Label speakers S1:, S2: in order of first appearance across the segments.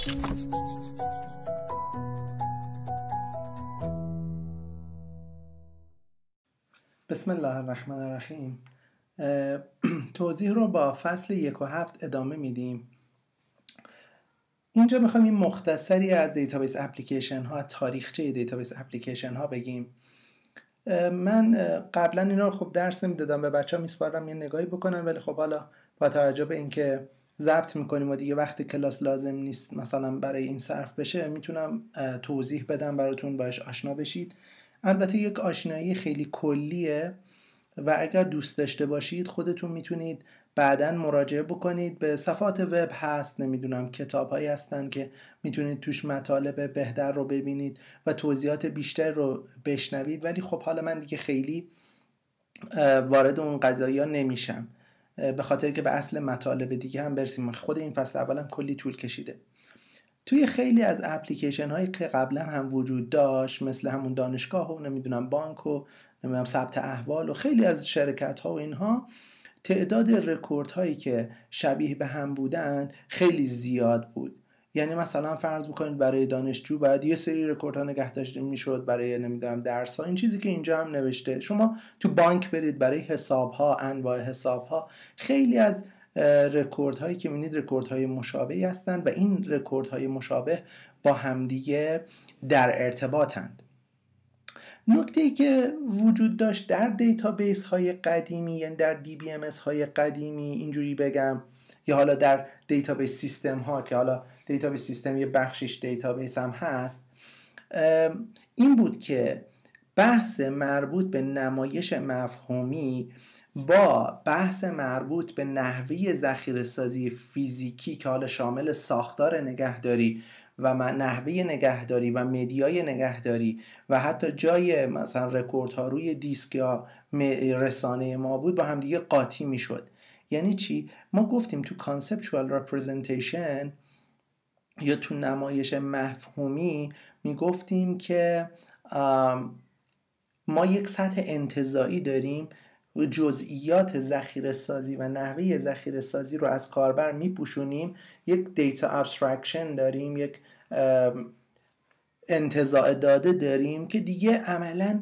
S1: بسم الله الرحمن الرحیم. توضیح رو با فصل 1 و 7 ادامه میدیم. اینجا میخوایم این مختصری از دیتابیس اپلیکیشن ها، تاریخچه دیتابیس اپلیکیشن ها بگیم. من قبلا اینا رو خب درس نمیدادم، به بچه ها میسپارم یه نگاهی بکنن، ولی خب حالا با توجه به اینکه ضبط میکنیم و دیگه وقت کلاس لازم نیست مثلا برای این صرف بشه، میتونم توضیح بدم براتون، باش آشنا بشید. البته یک آشنایی خیلی کلیه و اگر دوست داشته باشید خودتون میتونید بعداً مراجعه بکنید به صفحات وب هست، نمیدونم کتاب‌هایی هستن که میتونید توش مطالب بهتر رو ببینید و توضیحات بیشتر رو بشنوید، ولی خب حالا من دیگه خیلی وارد اون قضایا نمیشم به خاطر که به اصل مطالب دیگه هم برسیم. خود این فصل اولم کلی طول کشیده. توی خیلی از اپلیکیشن هایی که قبلا هم وجود داشت، مثل همون دانشگاه و نمیدونم بانک و نمیدونم ثبت احوال و خیلی از شرکت ها و اینها، تعداد رکورد هایی که شبیه به هم بودن خیلی زیاد بود. یعنی مثلا فرض بکنید برای دانشجو باید یه سری رکورد ها نگه داشته میشد، برای نمیدونم درس ها، این چیزی که اینجا هم نوشته. شما تو بانک برید برای حساب ها، انواع حساب ها، خیلی از رکورد هایی که می‌بینید رکورد های مشابهی هستند و این رکورد های مشابه با همدیگه در ارتباطند. نکته‌ای که وجود داشت در دیتابیس های قدیمی، یعنی در DBMS های قدیمی اینجوری بگم، یا حالا در دیتابیس سیستم ها که حالا دیتابیس سیستم یه بخشش دیتابیس هم هست، این بود که بحث مربوط به نمایش مفهومی با بحث مربوط به نحوه ذخیره‌سازی فیزیکی که حالا شامل ساختار نگهداری و نحوه نگهداری و مدیای نگهداری و حتی جای مثلا رکوردها روی دیسک یا رسانه ما بود، با هم دیگه قاطی میشد. یعنی چی؟ ما گفتیم تو conceptual representation یا تو نمایش مفهومی میگفتیم که ما یک سطح انتزاعی داریم و جزئیات ذخیره سازی و نحوه ذخیره سازی رو از کاربر میپوشونیم، یک دیتا ابسترکشن داریم، یک انتزاع داده داریم که دیگه عملاً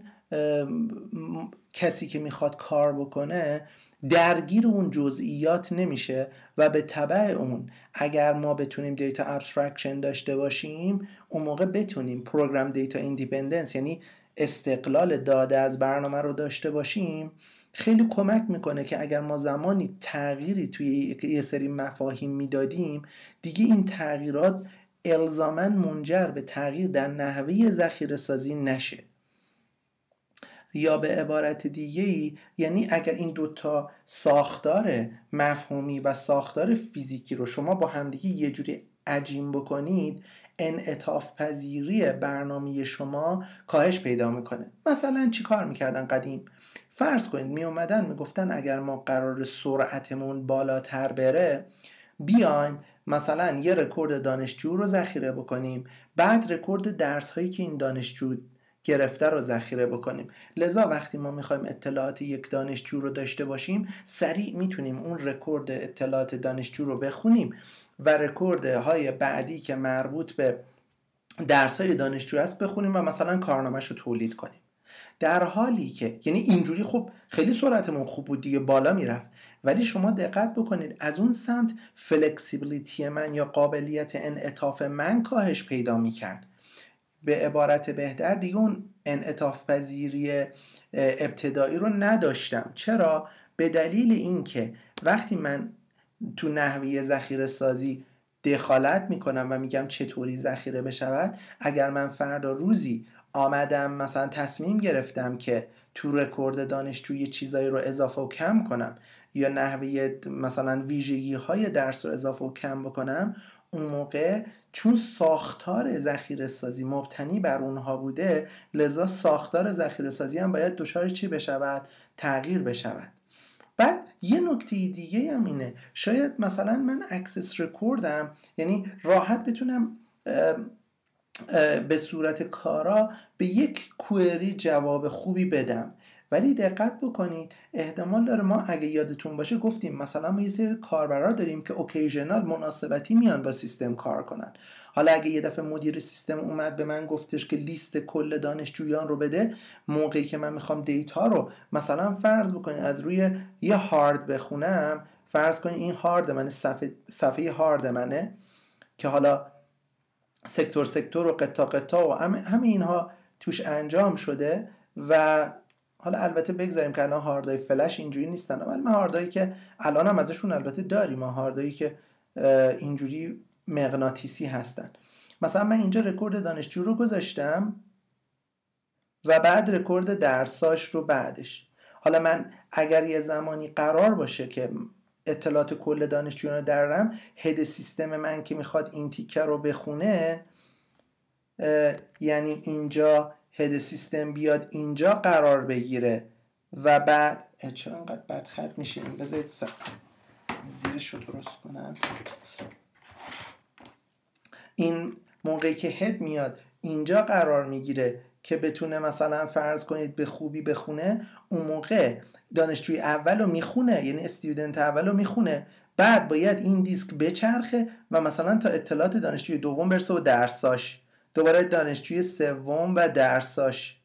S1: کسی که میخواد کار بکنه درگیر اون جزئیات نمیشه و به تبع اون اگر ما بتونیم دیتا ابسترکشن داشته باشیم، اون موقع بتونیم پروگرام دیتا ایندیپندنس یعنی استقلال داده از برنامه رو داشته باشیم. خیلی کمک میکنه که اگر ما زمانی تغییری توی یه سری مفاهیم میدادیم، دیگه این تغییرات الزاماً منجر به تغییر در نحوه ذخیره سازی نشه. یا به عبارت دیگه‌ای، یعنی اگر این دوتا ساختار مفهومی و ساختار فیزیکی رو شما با همدیگه یه جوری عجین بکنید، انعطاف پذیری برنامه شما کاهش پیدا میکنه. مثلا چی کار میکردن قدیم؟ فرض کنید میومدن میگفتن اگر ما قرار سرعتمون بالاتر بره، بیایم مثلا یه رکورد دانشجو رو ذخیره بکنیم، بعد رکورد درس هایی که این دانشجو گرفته رو ذخیره بکنیم. لذا وقتی ما میخوایم اطلاعات یک دانشجو رو داشته باشیم، سریع میتونیم اون رکورد اطلاعات دانشجو رو بخونیم و رکوردهای بعدی که مربوط به درس های دانشجو هست بخونیم و مثلا کارنامه‌اش رو تولید کنیم. در حالی که یعنی اینجوری خب خیلی سرعتمون خوب بود دیگه، بالا میرفت، ولی شما دقت بکنید از اون سمت فلکسیبیلیتی من یا قابلیت انعطاف من کاهش پیدا میکرد. به عبارت بهتر دیگه اون انعطاف پذیری ابتدایی رو نداشتم. چرا؟ به دلیل اینکه وقتی من تو نحوه ذخیره سازی دخالت میکنم و میگم چطوری ذخیره بشود، اگر من فردا روزی آمدم مثلا تصمیم گرفتم که تو رکورد دانشجو یه چیزایی رو اضافه و کم کنم یا نحوه مثلا ویژگی های درس رو اضافه و کم بکنم، اون موقع چون ساختار ذخیره سازی مبتنی بر اونها بوده، لذا ساختار ذخیره سازی هم باید دچار چی بشود؟ تغییر بشود. بعد یه نکته دیگه هم اینه، شاید مثلا من اکسس رکوردم، یعنی راحت بتونم به صورت کارا به یک کوئری جواب خوبی بدم، ولی دقت بکنید احتمال داره ما اگه یادتون باشه گفتیم مثلا ما یه سری کاربرا داریم که اوکیژنال مناسبتی میان با سیستم کار کنن. حالا اگه یه دفعه مدیر سیستم اومد به من گفتش که لیست کل دانشجویان رو بده، موقعی که من میخوام دیتا رو مثلا فرض بکنید از روی یه هارد بخونم، فرض کنید این هارد من صفحه هارد منه که حالا سکتور و قطاع و همه اینها توش انجام شده. و حالا البته بگذاریم که الان هاردهای فلش اینجوری نیستن، ولی من هاردهایی که الان هم ازشون البته داریم، هاردهایی که اینجوری مغناطیسی هستن. مثلا من اینجا رکورد دانشجو رو گذاشتم و بعد رکورد درساش رو بعدش. حالا من اگر یه زمانی قرار باشه که اطلاعات کل دانشجویان رو درارم، هد سیستم من که میخواد این تیکه رو بخونه، یعنی اینجا هد سیستم بیاد اینجا قرار بگیره و بعد چرا انقدر بد خط میشه؟ بذارید زیرش رو درست کنم. این موقعی که هد میاد اینجا قرار میگیره که بتونه مثلا فرض کنید به خوبی بخونه، اون موقع دانشجوی اول رو میخونه، یعنی استودنت اول رو میخونه، بعد باید این دیسک بچرخه و مثلا تا اطلاعات دانشجوی دوم برسه و درساش، دوباره دانشجوی سوم و درساش،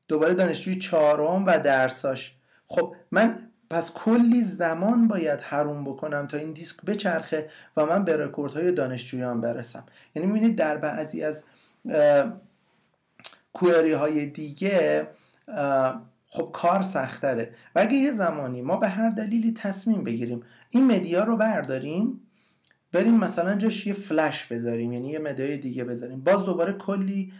S1: دوباره دانشجوی چهارم و درساش. خب من پس کلی زمان باید حروم بکنم تا این دیسک بچرخه و من به رکوردهای دانشجویان برسم. یعنی میبینید در بعضی از کوئری های دیگه خب کار سختره. و اگه یه زمانی ما به هر دلیلی تصمیم بگیریم این مدیا رو برداریم بریم مثلا جاش یه فلش بذاریم، یعنی یه مدیای دیگه بذاریم، باز دوباره کلی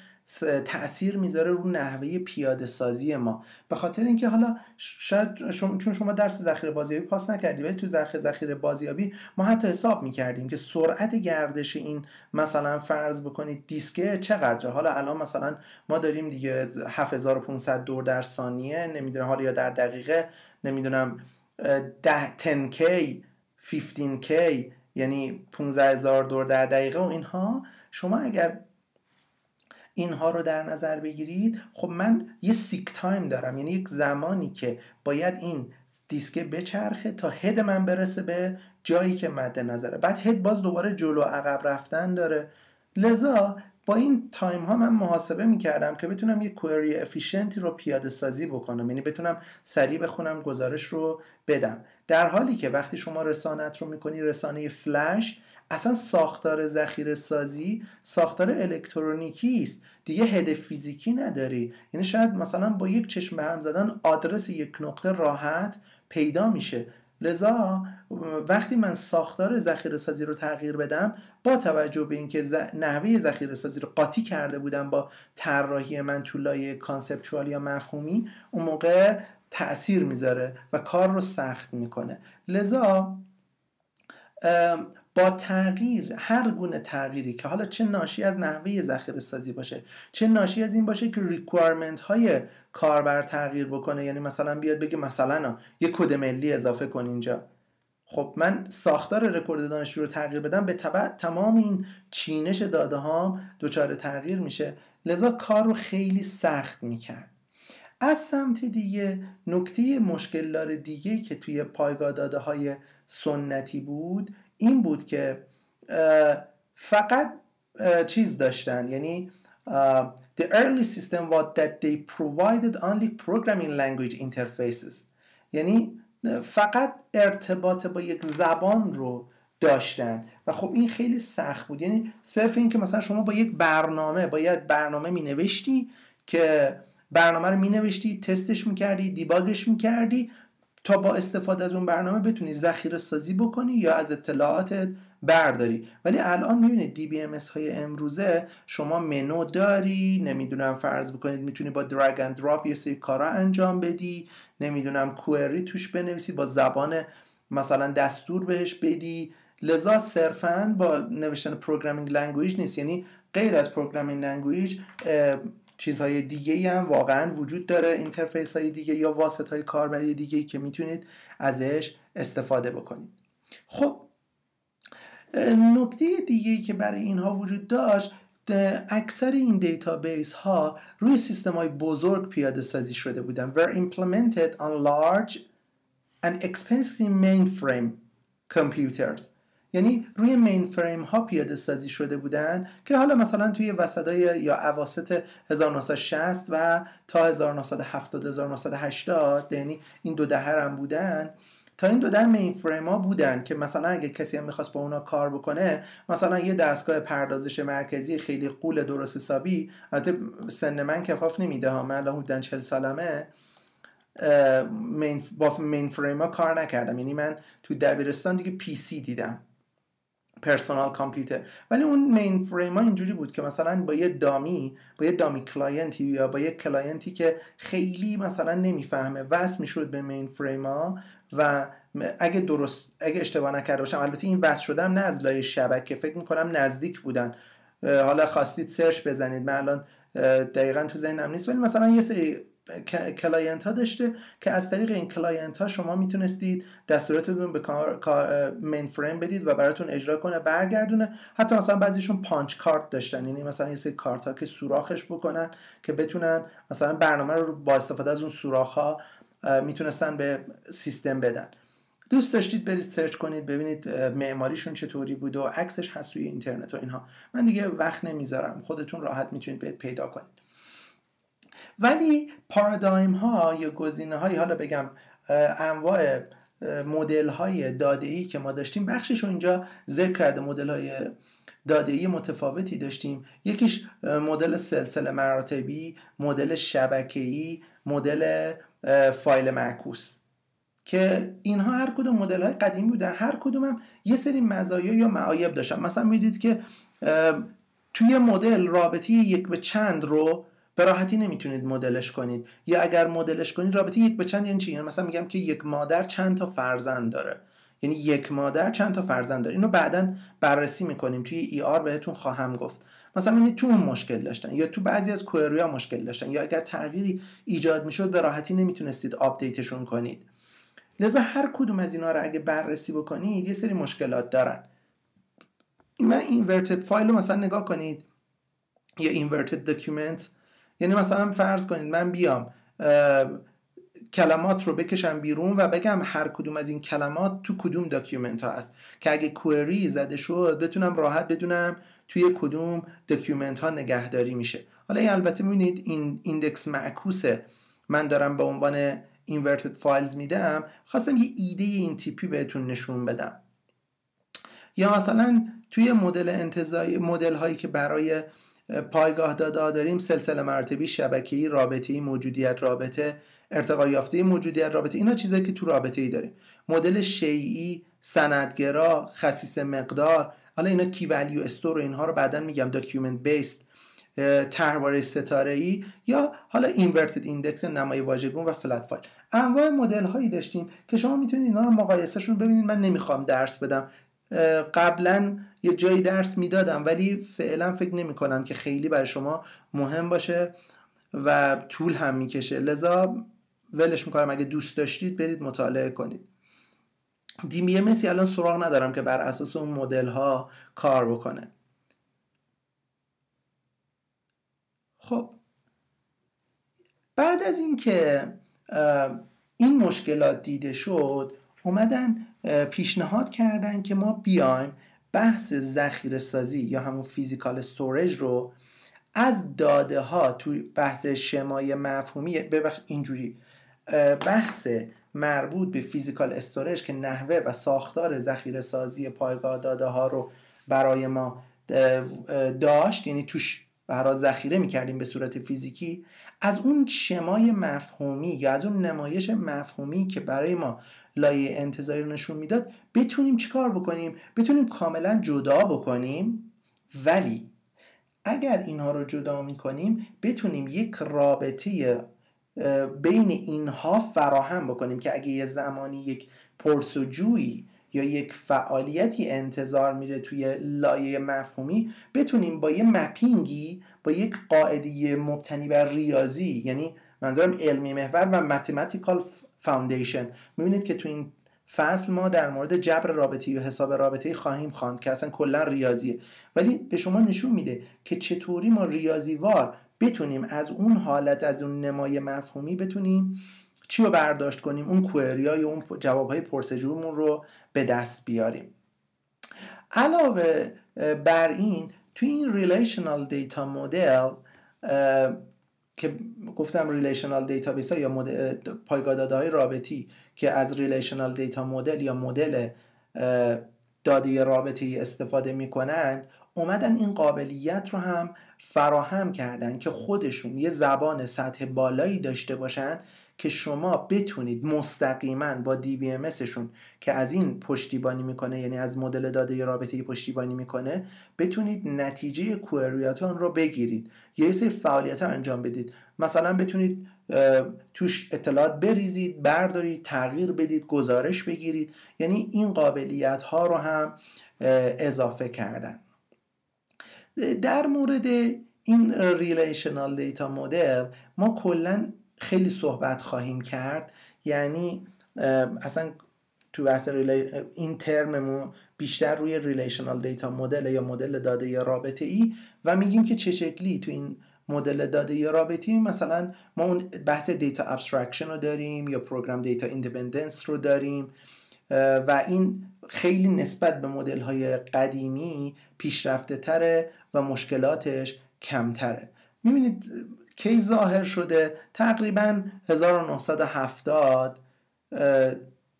S1: تأثیر میذاره رو نحوه پیاده سازی ما. به خاطر اینکه حالا شاید چون شما درس ذخیره بازیابی پاس نکردی، ولی تو ذخیره بازیابی ما حتی حساب میکردیم که سرعت گردش این مثلا فرض بکنید دیسکه چقدره. حالا الان مثلا ما داریم دیگه 7500 دور در ثانیه، نمیدونم حالا یا در دقیقه، نمیدونم 10K 15K یعنی 15000 دور در دقیقه و اینها. شما اگر اینها رو در نظر بگیرید، خب من یه سیک تایم دارم، یعنی یک زمانی که باید این دیسکه بچرخه تا هد من برسه به جایی که مد نظره، بعد هد باز دوباره جلو عقب رفتن داره. لذا با این تایم ها من محاسبه میکردم که بتونم یه کوئری افیشنتی رو پیاده سازی بکنم، یعنی بتونم سریع بخونم گزارش رو بدم. در حالی که وقتی شما رسانت رو میکنی رسانه فلش، اصلا ساختار ذخیره سازی ساختار الکترونیکی است دیگه، هد فیزیکی نداری. یعنی شاید مثلا با یک چشم به هم زدن آدرس یک نقطه راحت پیدا میشه. لذا وقتی من ساختار ذخیره سازی رو تغییر بدم، با توجه به اینکه نحوه ذخیره سازی رو قاطی کرده بودم با طراحی من تو لایه کانسپچوال یا مفهومی، اون موقع تأثیر میذاره و کار رو سخت میکنه. لذا با تغییر، هر گونه تغییری که حالا چه ناشی از نحوه ذخیره سازی باشه، چه ناشی از این باشه که ریکوایرمنت های کاربر تغییر بکنه، یعنی مثلا بیاد بگه مثلا یه کد ملی اضافه کن اینجا، خب من ساختار رکورد دانشجو رو تغییر بدم، به تبع تمام این چینش داده هام دچار تغییر میشه. لذا کار رو خیلی سخت میکرد. از سمت دیگه نکته مشکل دار دیگه که توی پایگاه داده های سنتی بود این بود که فقط چیز داشتن، یعنی the early system was that they provided only programming language interfaces، یعنی فقط ارتباط با یک زبان رو داشتن و خب این خیلی سخت بود. یعنی صرف این که مثلا شما با یک برنامه باید برنامه می نوشتی که برنامه رو می نوشتی، تستش می کردی، دیباگش می کردی تا با استفاده از اون برنامه بتونی ذخیره سازی بکنی یا از اطلاعاتت برداری. ولی الان میبینید DBMS های امروزه شما منو داری، نمیدونم فرض بکنید میتونی با درگ اند دراپ یه سری کارا انجام بدی، نمیدونم کوئری توش بنویسی، با زبان مثلا دستور بهش بدی. لذا صرفاً با نوشتن پروگرامینگ لنگویج نیست، یعنی غیر از پروگرامینگ لنگویج چیزهای دیگه هم واقعا وجود داره، اینترفیس های دیگه یا واسط های کاربری دیگه که میتونید ازش استفاده بکنید. خب نکته دیگه که برای اینها وجود داشت اکثر این دیتابیس ها روی سیستم های بزرگ پیاده سازی شده بودن were implemented on large and expensive mainframe computers. یعنی روی مین فریم ها پیاده سازی شده بودن که حالا مثلا توی وسطای یا اواسط 1960 و تا 1970 1980 یعنی این 2 دهه هم بودن. تا این 2 دهه مین فریم ها بودن که مثلا اگه کسی هم میخواست با اونا کار بکنه، مثلا یه دستگاه پردازش مرکزی خیلی غول درست حسابی، البته سن من کفاف نمیده ها، من الان حدوداً 40 سالمه، با مین فریم ها کار نکردم. یعنی من تو دبیرستان دیگه پی سی دیدم، پرسونال کامپیوتر، ولی اون مین فریم ها اینجوری بود که مثلا با یه دامی کلاینتی یا با یه کلاینتی که خیلی مثلا نمیفهمه وصل میشد به مین فریم ها و اگه اشتباه نکرده باشم، البته این وصل شدم نه از لای شبکه، فکر میکنم نزدیک بودن، حالا خواستید سرچ بزنید، من الان دقیقاً تو ذهنم نیست، ولی مثلا یه سری کلاینت ها داشته که از طریق این کلاینت ها شما میتونستید دستوراتتون به مین فریم بدید و براتون اجرا کنه برگردونه. حتی مثلا بعضیشون پانچ کارت داشتن، یعنی مثلا یه سری کارت ها که سوراخش بکنن که بتونن مثلا برنامه رو با استفاده از اون سوراخ ها میتونستن به سیستم بدن. دوست داشتید برید سرچ کنید ببینید معماریشون چطوری بود و عکسش هست توی اینترنت و اینها، من دیگه وقت نمیذارم، خودتون راحت میتونید پیدا کنید. ولی پارادایم ها یا گزینه های، حالا بگم انواع مدل های داده ای که ما داشتیم، بخشش رو اینجا ذکر کرده، مدل های داده ای متفاوتی داشتیم. یکیش مدل سلسله مراتبی، مدل شبکه‌ای، مدل فایل معکوس، که اینها هر کدوم مدل های قدیمی بودن، هر کدوم هم یه سری مزایا یا معایب داشتن. مثلا میدید که توی مدل رابطه یک به چند رو به راحتی نمیتونید مدلش کنید، یا اگر مدلش کنید رابطه یک به چند یعنی چی؟ یعنی مثلا میگم که یک مادر چند تا فرزند داره، یعنی یک مادر چند تا فرزند داره. اینو بعداً بررسی میکنیم توی ای آر، بهتون خواهم گفت. مثلا ببینید تو اون مشکل داشتن، یا تو بعضی از کوئری ها مشکل داشتن، یا اگر تغییری ایجاد میشد به راحتی نمیتونستید آپدیتشون کنید. لذا هر کدوم از اینا رو اگه بررسی بکنید یه سری مشکلات دارن. من اینورتد فایل رو مثلا نگاه کنید، یا اینورتد داکیومنت، یعنی مثلا فرض کنید من بیام کلمات رو بکشم بیرون و بگم هر کدوم از این کلمات تو کدوم داکیومنت ها هست، که اگه کوئری زده شد بتونم راحت بدونم توی کدوم داکیومنت ها نگهداری میشه. حالا این البته میبینید این ایندکس معکوسه، من دارم به عنوان اینورتد فایلز میدم، خواستم یه ایده این تیپی بهتون نشون بدم. یا مثلا توی مدل انتزاعی، مدل هایی که برای پایگاه داده داریم، سلسله مراتبی، شبکه‌ای، رابطه‌ای، موجودیت رابطه، ارتقا یافته موجودیت رابطه، اینا چیزایی که تو رابطه‌ای داریم. مدل شیئی، سندگرا، خصیص مقدار، حالا اینا کی ولیو استور و اینها رو بعداً میگم، داکیومنت بیسد، طرحواره ستاره‌ای، یا حالا اینورتد ایندکس، نمای واژگون و فلت فایل. انواع مدل هایی داشتیم که شما میتونید اینا رو مقایسهشون ببینید. من نمیخوام درس بدم، قبلا یه جایی درس میدادم، ولی فعلا فکر نمی کنم که خیلی برای شما مهم باشه و طول هم میکشه، لذا ولش میکنم. اگه دوست داشتید برید مطالعه کنید. DBMS الان سراغ ندارم که بر اساس اون مدل ها کار بکنه. خب بعد از این که این مشکلات دیده شد، اومدن پیشنهاد کردن که ما بیایم بحث ذخیره سازی یا همون فیزیکال استوریج رو از داده ها توی بحث شمای مفهومی، اینجوری بحث مربوط به فیزیکال استوریج که نحوه و ساختار ذخیره سازی پایگاه داده ها رو برای ما داشت، یعنی توش برای ذخیره میکردیم به صورت فیزیکی، از اون شمای مفهومی یا از اون نمایش مفهومی که برای ما لایه انتظاری رو نشون میداد بتونیم چیکار بکنیم؟ بتونیم کاملا جدا بکنیم، ولی اگر اینها رو جدا میکنیم بتونیم یک رابطه بین اینها فراهم بکنیم که اگه یه زمانی یک پرسجویی یا یک فعالیتی انتظار میره توی لایه مفهومی، بتونیم با یه مپینگی، با یک قاعده مبتنی بر ریاضی، یعنی منظورم علمی محور و متمتیکال فاوندیشن، میبینید که تو این فصل ما در مورد جبر رابطه‌ای و حساب رابطه‌ای خواهیم خواند که اصلا کلا ریاضیه، ولی به شما نشون میده که چطوری ما ریاضیوار بتونیم از اون حالت، از اون نمای مفهومی بتونیم چی رو برداشت کنیم، اون کوئریا یا اون جوابهای پرسجومون رو به دست بیاریم. علاوه بر این توی این ریلیشنال دیتا مدل که گفتم ریلیشنال دیتابیس ها یا پایگاه داده های رابطی که از ریلیشنال دیتا مدل یا مدل داده رابطی استفاده میکنن، اومدن این قابلیت رو هم فراهم کردن که خودشون یه زبان سطح بالایی داشته باشن که شما بتونید مستقیما با DBMS شون که از این پشتیبانی میکنه، یعنی از مدل داده رابطه‌ای پشتیبانی میکنه، بتونید نتیجه کوئریاتون رو بگیرید، یه سری فعالیت انجام بدید. مثلا بتونید توش اطلاعات بریزید، بردارید، تغییر بدید، گزارش بگیرید. یعنی این قابلیت ها رو هم اضافه کردن. در مورد این ریلیشنال دیتا مدل ما کلن خیلی صحبت خواهیم کرد، یعنی اصلا تو بحث این ترممون بیشتر روی ریلیشنال دیتا مدل یا مدل داده رابطه‌ای و میگیم که چه شکلی تو این مدل داده رابطه‌ای مثلا ما اون بحث دیتا ابسترکشن رو داریم یا پروگرام دیتا ایندیپندنس رو داریم و این خیلی نسبت به مدل های قدیمی پیشرفته تره و مشکلاتش کمتره. میبینید کی ظاهر شده؟ تقریبا 1970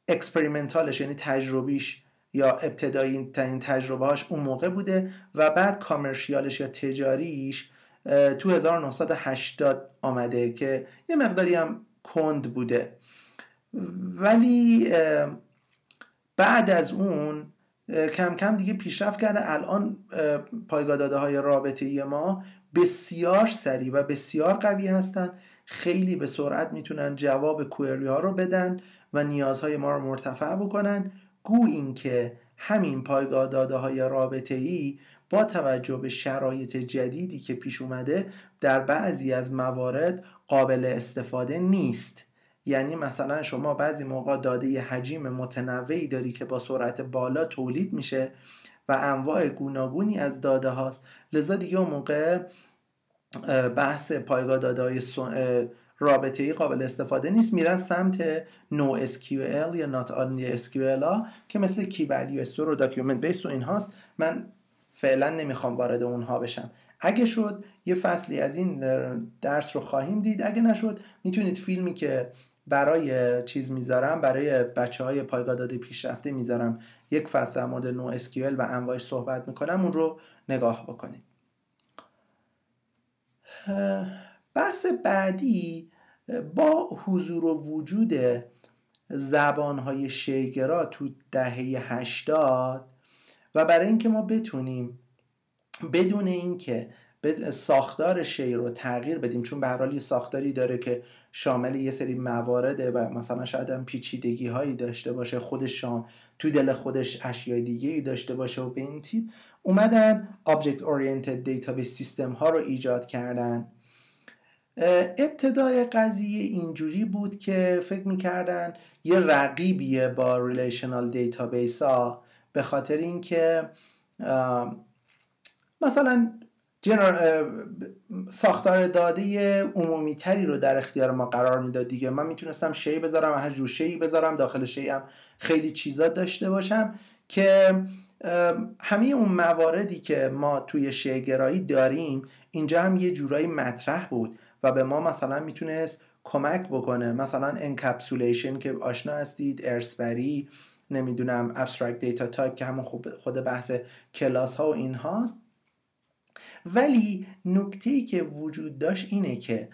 S1: اکسپریمنتالش یعنی تجربیش یا ابتدایی ترین تجربه هاش اون موقع بوده و بعد کامرشیالش یا تجاریش تو 1980 آمده که یه مقداری هم کند بوده، ولی بعد از اون کم کم دیگه پیشرفت کرده. الان پایگاه داده های رابطه‌ای ما بسیار سریع و بسیار قوی هستن، خیلی به سرعت میتونن جواب کوئری ها رو بدن و نیازهای ما رو مرتفع بکنن. گو این که همین پایگاه داده های رابطه‌ای با توجه به شرایط جدیدی که پیش اومده در بعضی از موارد قابل استفاده نیست. یعنی مثلا شما بعضی موقع داده حجم متنوعی داری که با سرعت بالا تولید میشه و انواع گوناگونی از داده هاست، لذا دیگه اون موقع بحث پایگاه داده های رابطه‌ای قابل استفاده نیست، میرن سمت NoSQL یا Not Only SQL ها که مثل Key Value Store و Document Based و این هاست. من فعلا نمیخوام وارد اونها بشم. اگه شد یه فصلی از این درس رو خواهیم دید، اگه نشد میتونید فیلمی که برای چیز میذارم، برای بچه های پایگاه داده پیشرفته میذارم، یک فصل در مورد NoSQL و انواعش صحبت میکنم، اون رو نگاه بکنید. بحث بعدی با حضور و وجود زبانهای شیگرا تو دهه 80 و برای اینکه ما بتونیم بدون اینکه ساختار شی رو تغییر بدیم، چون به هر حال یه ساختاری داره که شامل یه سری موارده و مثلا شاید هم پیچیدگی هایی داشته باشه، خودش تو دل خودش اشیای دیگه ای داشته باشه و به این تیپ اومدن Object Oriented Database System ها رو ایجاد کردن. ابتدای قضیه اینجوری بود که فکر میکردن یه رقیبیه با Relational Database ها، به خاطر اینکه مثلا ساختار داده عمومی تری رو در اختیار ما قرار میداد دیگه. من میتونستم شی بذارم، هر جور شی بذارم، داخل شی هم خیلی چیزا داشته باشم که همه اون مواردی که ما توی شیگرایی داریم اینجا هم یه جورایی مطرح بود و به ما مثلا میتونست کمک بکنه. مثلا انکپسولیشن که آشنا هستید، ارثبری، نمیدونم ابسترکت دیتا تایپ که همون خود بحث کلاس ها و این هاست. ولی نکته‌ای که وجود داشت اینه که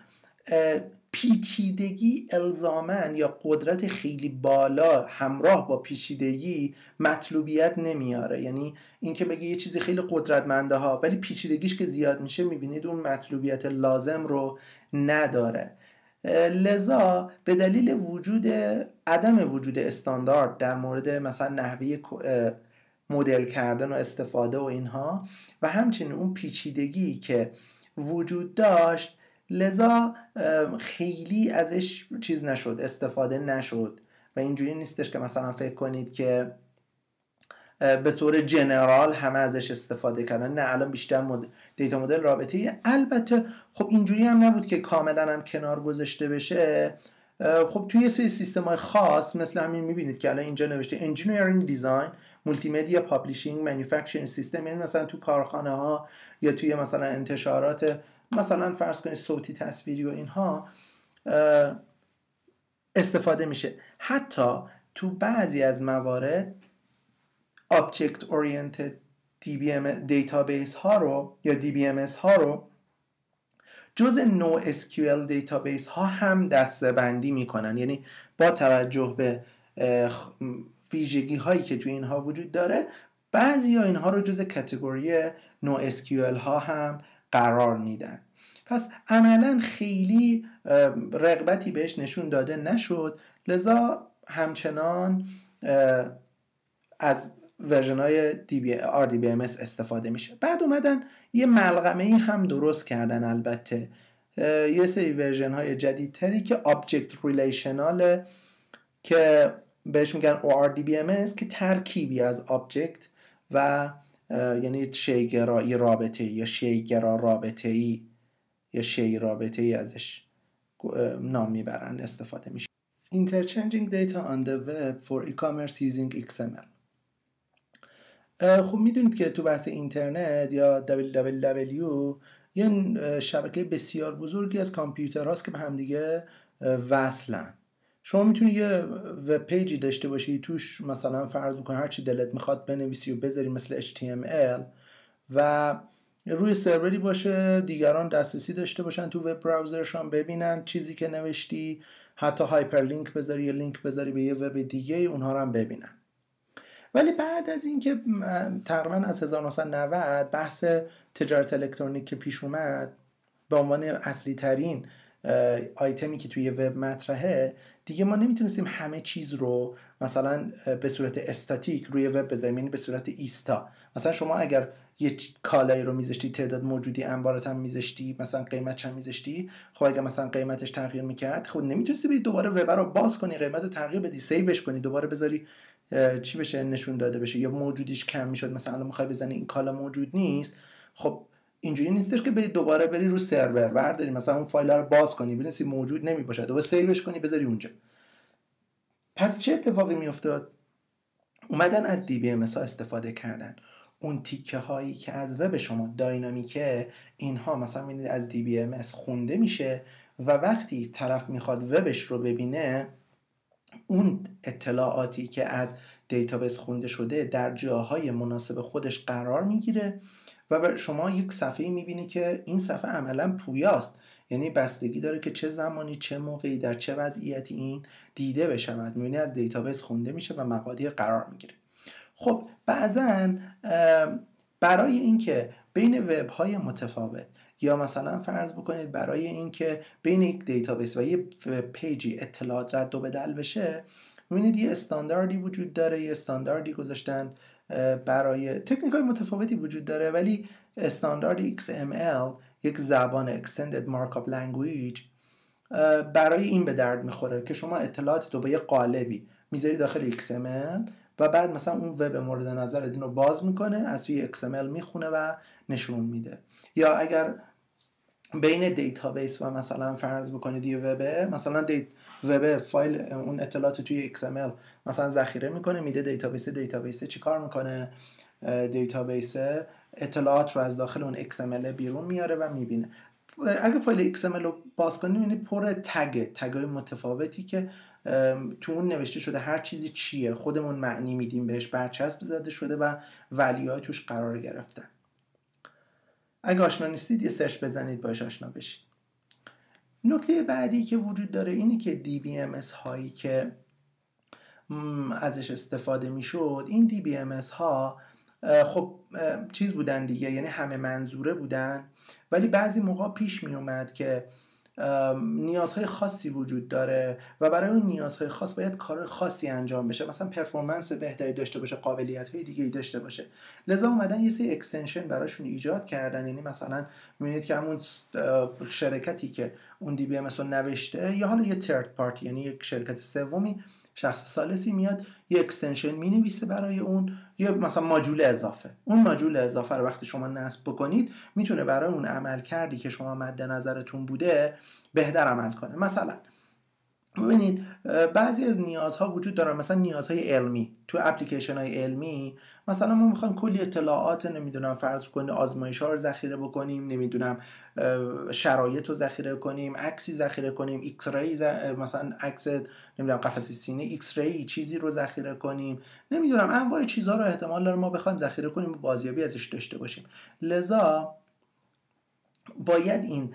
S1: پیچیدگی الزاماً یا قدرت خیلی بالا همراه با پیچیدگی مطلوبیت نمیاره. یعنی اینکه بگه یه چیزی خیلی قدرتمنده ها ولی پیچیدگیش که زیاد میشه میبینید اون مطلوبیت لازم رو نداره. لذا به دلیل عدم وجود استاندارد در مورد مثلا نحوه مدل کردن و استفاده و اینها و همچنین اون پیچیدگی که وجود داشت، لذا خیلی ازش چیز نشد، استفاده نشد و اینجوری نیستش که مثلا فکر کنید که به طور جنرال همه ازش استفاده کردن. نه، الان بیشتر دیتا مدل رابطه ایه. البته خب اینجوری هم نبود که کاملا هم کنار گذاشته بشه. خب توی یه سری سیستم‌های خاص مثل همین می‌بینید که الان اینجا نوشته Engineering Design Multimedia Publishing Manufacturing System، یعنی مثلا تو کارخانه ها یا توی مثلا انتشارات مثلا فرض کنید صوتی تصویری و اینها استفاده میشه. حتی تو بعضی از موارد Object Oriented Database ها رو یا DBMS ها رو جز NoSQL دیتابیس ها هم دسته بندی میکنن، یعنی با توجه به ویژگی هایی که توی اینها وجود داره بعضی ها اینها رو جز کاتگوری NoSQL ها هم قرار میدن. پس عملا خیلی رغبتی بهش نشون داده نشد، لذا همچنان از ورژن های RDBMS استفاده میشه. بعد اومدن یه ملغمه‌ای هم درست کردن، البته یه سری ورژن های جدیدتری که Object Relational که بهش میگن ORDBMS که ترکیبی از Object و یعنی شیگرایی رابطه‌ای یا شیگرا رابطه‌ای یا شی رابطه‌ای ازش نام میبرن استفاده میشه. Interchanging data on the web for e-commerce using XML. خب میدونید که تو بحث اینترنت یا www یه شبکه بسیار بزرگی از کامپیوترهاست که به همدیگه وصلن. شما میتونید یه وب پیجی داشته باشی توش مثلا فرض بکن هر چی دلت میخواد بنویسی و بذاری مثل HTML و روی سروری باشه، دیگران دسترسی داشته باشن تو وب براوزرشان ببینن چیزی که نوشتی، حتی هایپرلینک بذاری یا لینک بذاری به یه وب دیگه اونها رو هم ببینن. ولی بعد از اینکه تقریبا از 1990 بحث تجارت الکترونیک که پیش اومد به عنوان اصلی ترین آیتمی که توی وب مطرحه، دیگه ما نمیتونستیم همه چیز رو مثلا به صورت استاتیک روی وب بذاریم، یعنی به صورت ایستا. مثلا شما اگر یه کالایی رو میذاشتی تعداد موجودی انبارت هم میذاشتی، مثلا قیمتش هم میذاشتی، خب اگه مثلا قیمتش تغییر میکرد خب نمیتونستی بری دوباره وب رو باز کنی، قیمت رو تغییر بدی، سیوش کنی، دوباره بذاری چی بشه نشون داده بشه، یا موجودیش کم میشد، مثلا الان میخوای بزنی این کالا موجود نیست، خب اینجوری نیستش که بری دوباره بری رو سرور برداری مثلا اون فایل رو باز کنی ببینی موجود نمیباشه دوباره سیوش کنی بذاری اونجا. پس چه اتفاقی میافتاد؟ اومدن از DBMS ها استفاده کردن. اون تیکه هایی که از وب شما داینامیکه، اینها مثلا میبینید از DBMS خونده میشه و وقتی طرف میخواد وبش رو ببینه، اون اطلاعاتی که از دیتابیس خونده شده در جاهای مناسب خودش قرار میگیره و شما یک صفحه میبینی که این صفحه عملا پویاست، یعنی بستگی داره که چه زمانی چه موقعی در چه وضعیتی این دیده بشود، میبینی از دیتابیس خونده میشه و مقادیر قرار میگیره. خب بعضا برای اینکه بین وب های متفاوت یا مثلا فرض بکنید برای اینکه بین یک دیتابیس و یه پیجی اطلاعات رد و بدل بشه، می‌بینید یه استانداردی وجود داره، یه استانداردی گذاشتن برای تکنیک‌های متفاوتی وجود داره، ولی استاندارد XML یک زبان Extended Markup Language برای این به درد میخوره که شما اطلاعات رو به یه قالبی میذاری داخل XML و بعد مثلا اون وب مورد نظر این رو باز میکنه، از توی XML میخونه و نشون میده. یا اگر بین دیتابیس و مثلا فرض بکنید یه وب، مثلا وب فایل اون اطلاعات توی XML مثلا ذخیره میکنه، میده دیتابیس چی کار میکنه؟ دیتابیس اطلاعات رو از داخل اون XML بیرون میاره و میبینه. اگه فایل XML رو باز کنید میبینید پر تگای متفاوتی که تو اون نوشته شده هر چیزی چیه، خودمون معنی میدیم بهش، برچسب زده شده و ولیوهای توش قرار گرفتن. اگه آشنا نیستید یه سرچ بزنید باش آشنا بشید. نکته بعدی که وجود داره اینه که DBMS هایی که ازش استفاده میشد، این DBMS ها خب چیز بودن دیگه، یعنی همه منظوره بودن، ولی بعضی موقع پیش می اومد که نیازهای خاصی وجود داره و برای اون نیازهای خاص باید کار خاصی انجام بشه، مثلا پرفورمنس بهتری داشته باشه، قابلیت‌های دیگه‌ای داشته باشه، لذا اومدن یه سری اکستنشن براشون ایجاد کردن. یعنی مثلا می‌بینید که همون شرکتی که اون DBMS رو نوشته یا حالا یه ترد پارتی، یعنی یک شرکت سومی شخص ثالثی میاد یه اکستنشن مینویسه برای اون، یا مثلا ماژول اضافه. اون ماژول اضافه رو وقتی شما نصب بکنید میتونه برای اون عمل کردی که شما مد نظرتون بوده بهتر عمل کنه. مثلا ببینید بعضی از نیازها وجود دارن، مثلا نیازهای علمی. تو اپلیکیشن های علمی مثلا ما میخوایم کلی اطلاعات، نمیدونم فرض کنید آزمایش ها رو ذخیره بکنیم، نمیدونم شرایط رو ذخیره کنیم، عکسی ذخیره کنیم، ایکس ری مثلا عکس نمیدونم قفسه سینه ایکس ری چیزی رو ذخیره کنیم، نمیدونم انواع چیزها رو احتمال داره ما بخوایم ذخیره کنیم و بازیابی ازش داشته باشیم. لذا باید این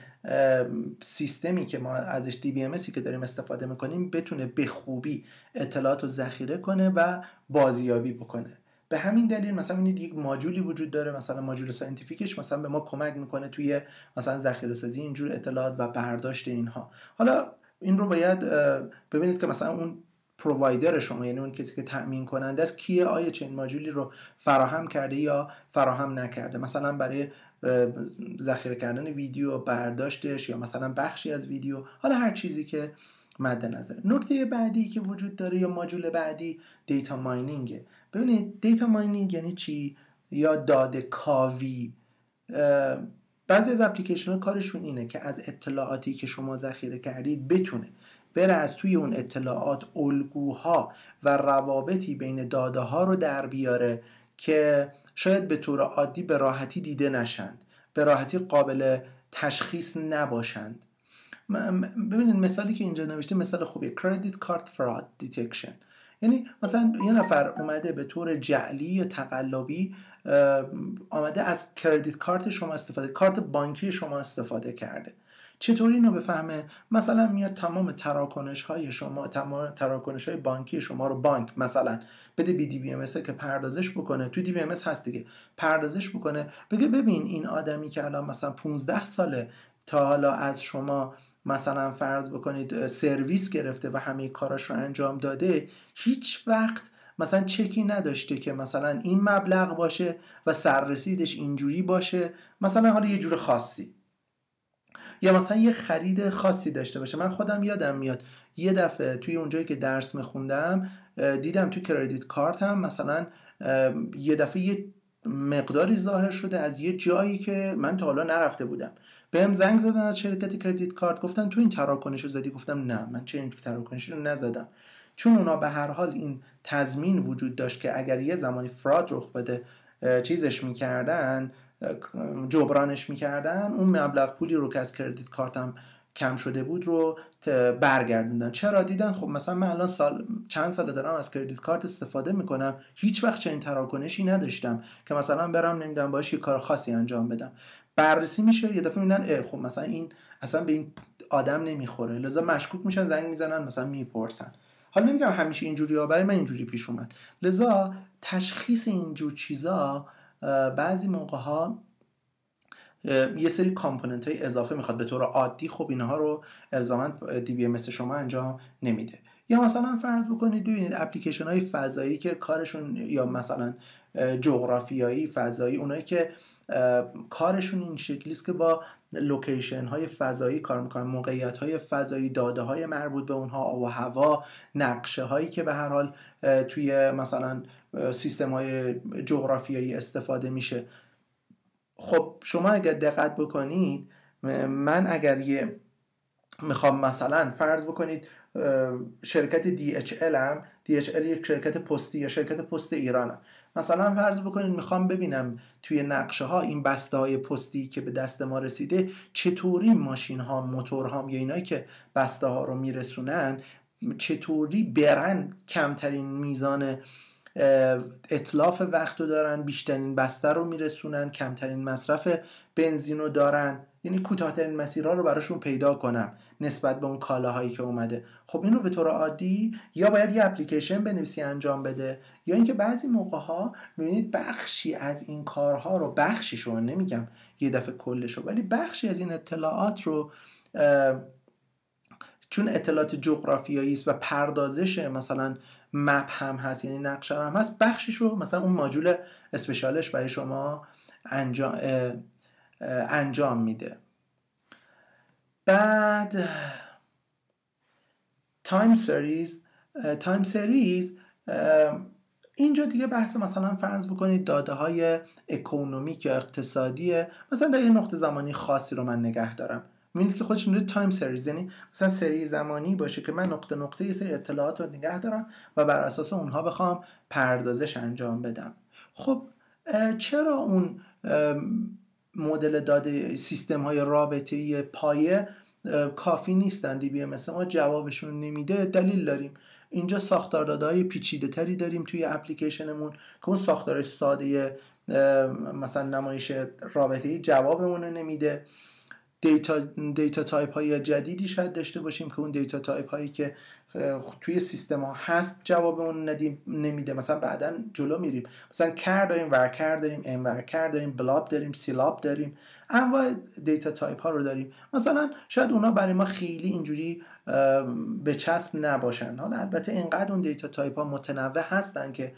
S1: سیستمی که ما ازش DBMSی که داریم استفاده میکنیم بتونه به خوبی اطلاعات رو ذخیره کنه و بازیابی بکنه. به همین دلیل مثلا ببینید یک ماژولی وجود داره، مثلا ماژول ساینتیفیکش مثلا به ما کمک میکنه توی مثلا ذخیره سازی اینجور اطلاعات و برداشت اینها. حالا این رو باید ببینید که مثلا اون پرووایدر شما، یعنی اون کسی که تأمین کننده است، کیه، آیا چنین ماژولی رو فراهم کرده یا فراهم نکرده، مثلا برای ذخیره کردن ویدیو، برداشتش، یا مثلا بخشی از ویدیو، حالا هر چیزی که مد نظر. نکته بعدی که وجود داره یا ماژول بعدی دیتا ماینینگه. ببینید دیتا ماینینگ یعنی چی؟ یا داده کاوی. بعضی از اپلیکیشن ها کارشون اینه که از اطلاعاتی که شما ذخیره کردید بتونه بره از توی اون اطلاعات الگوها و روابطی بین داده ها رو در بیاره که شاید به طور عادی به راحتی دیده نشند، به راحتی قابل تشخیص نباشند. ببینید مثالی که اینجا نوشته مثال خوبیه، Credit Card Fraud Detection. یعنی مثلا یه نفر اومده به طور جعلی یا تقلبی آمده از کردیت کارت شما استفاده، کارت بانکی شما استفاده کرده. چطوری اینو بفهمه؟ مثلا میاد تمام تراکنش های شما، تمام تراکنش های بانکی شما رو بانک مثلا بده بی دی بی ام اس که پردازش بکنه، تو دی بی ام اس هست دیگه، پردازش بکنه، بگه ببین این آدمی که الان مثلا 15 ساله تا حالا از شما مثلا فرض بکنید سرویس گرفته و همه کاراش رو انجام داده، هیچ وقت مثلا چکی نداشته که مثلا این مبلغ باشه و سررسیدش اینجوری باشه، مثلا حالا یه جور خاصی، یا مثلا یه خرید خاصی داشته باشه. من خودم یادم میاد یه دفعه توی اونجایی که درس میخوندم دیدم توی کردیت کارتم مثلا یه دفعه یه مقداری ظاهر شده از یه جایی که من تا حالا نرفته بودم. بهم زنگ زدن از شرکت کردیت کارت، گفتن تو این تراکنش رو زدی؟ گفتم نه، من چه این تراکنشی رو نزدم. چون اونا به هر حال این تضمین وجود داشت که اگر یه زمانی فراد رخ بده چیزش میکردن، جبرانش میکردن، اون مبلغ پولی رو که از کردیت کارتم کم شده بود رو برگردوندن. چرا؟ دیدن خب مثلا من الان چند سال دارم از کردیت کارت استفاده میکنم، هیچ وقت چنین تراکنشی نداشتم که مثلا برم نمیدونم باهاش یه کار خاصی انجام بدم. بررسی میشه، یه دفعه میبینن خب مثلا این اصلا به این آدم نمیخوره، لذا مشکوک میشن، زنگ میزنن، مثلا میپرسن. حالا نمیگم همیشه اینجوری ها، برای من اینجوری پیش اومد. لذا تشخیص اینجور چیزا بعضی موقع ها یه سری کامپوننت های اضافه میخواد. به طور عادی خب اینها رو الزاما دی بی ام اس شما انجام نمیده. یا مثلا فرض بکنید ببینید اپلیکیشن های فضایی که کارشون، یا مثلا جغرافیایی فضایی، اونایی که کارشون این شکلی است که با لوکیشن های فضایی کار میکنن، موقعیت های فضایی، داده های مربوط به اونها، آب و هوا، نقشه هایی که به هر حال توی مثلا سیستم های جغرافیایی استفاده میشه. خب شما اگر دقت بکنید، من اگر میخوام مثلا فرض بکنید شرکت DHL هم، DHL یک شرکت پستی یا شرکت پست ایرانم، مثلا فرض بکنید میخوام ببینم توی نقشه ها این بسته های پستی که به دست ما رسیده چطوری ماشین ها، موتورها یا اینایی که بسته ها رو میرسونن چطوری برن کمترین میزان اتلاف وقت رو دارن، بیشترین بسته رو میرسونن، کمترین مصرف بنزین رو دارن، یعنی کوتاه‌ترین مسیرها رو براشون پیدا کنم نسبت به اون کالاهایی که اومده. خب این رو به طور عادی یا باید یه اپلیکیشن بنویسی انجام بده، یا اینکه بعضی موقع‌ها می‌بینید بخشی از این کارها رو، بخشیشو نمیگم یه دفعه کلشو، ولی بخشی از این اطلاعات رو چون اطلاعات جغرافیایی است و پردازش مثلا مپ هم هست، یعنی نقشه هم هست، بخشش رو مثلا اون ماژول اسپشیالش برای شما انجام میده. بعد تایم سریز تایم سریز اینجا دیگه بحث مثلا فرض بکنید داده های اکونومیک یا اقتصادیه، مثلا در یه نقطه زمانی خاصی رو من نگه دارم. می‌بینید که خودش میگه تایم سریز، یعنی مثلا سری زمانی باشه که من نقطه نقطه یه سری اطلاعات رو نگه دارم و بر اساس اونها بخوام پردازش انجام بدم. خب چرا اون مدل داده سیستم های رابطه‌ای پایه کافی نیستن؟ DBMS ما جوابشون نمیده. دلیل داریم. اینجا ساختار داده‌های پیچیده تری داریم توی اپلیکیشنمون که اون ساختار ساده مثلا نمایش رابطه‌ای جوابمون رو نمیده. دیتا تایپ های جدیدی شاید داشته باشیم که اون دیتا تایپ هایی که توی سیستم ها هست جوابمون نمیده. مثلا بعداً جلو میریم مثلا کر داریم، ورکر داریم، ام ورکر داریم، بلاب داریم، سیلاب داریم، انواع دیتا تایپ ها رو داریم. مثلا شاید اونا برای ما خیلی اینجوری به چسب نباشن. حالا البته اینقدر اون دیتا تایپ ها متنوع هستن که